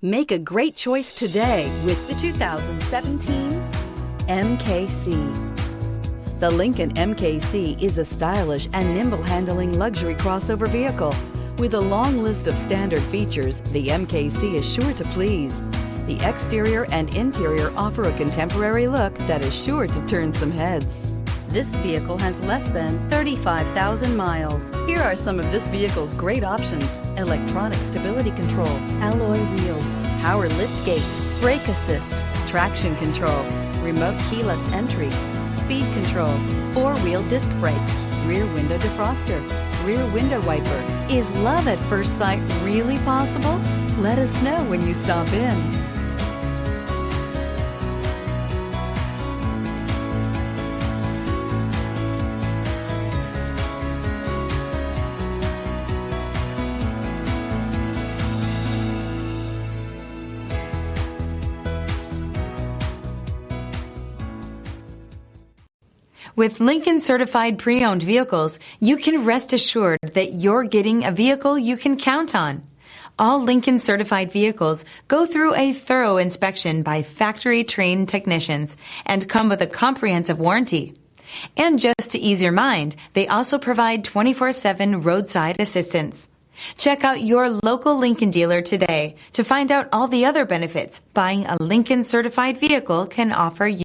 Make a great choice today with the 2017 MKC. The Lincoln MKC is a stylish and nimble-handling luxury crossover vehicle. With a long list of standard features, the MKC is sure to please. The exterior and interior offer a contemporary look that is sure to turn some heads. This vehicle has less than 35,000 miles. Here are some of this vehicle's great options: electronic stability control, alloy wheels, power liftgate, brake assist, traction control, remote keyless entry, speed control, four-wheel disc brakes, rear window defroster, rear window wiper. Is love at first sight really possible? Let us know when you stop in. With Lincoln Certified Pre-Owned Vehicles, you can rest assured that you're getting a vehicle you can count on. All Lincoln Certified vehicles go through a thorough inspection by factory-trained technicians and come with a comprehensive warranty. And just to ease your mind, they also provide 24/7 roadside assistance. Check out your local Lincoln dealer today to find out all the other benefits buying a Lincoln Certified vehicle can offer you.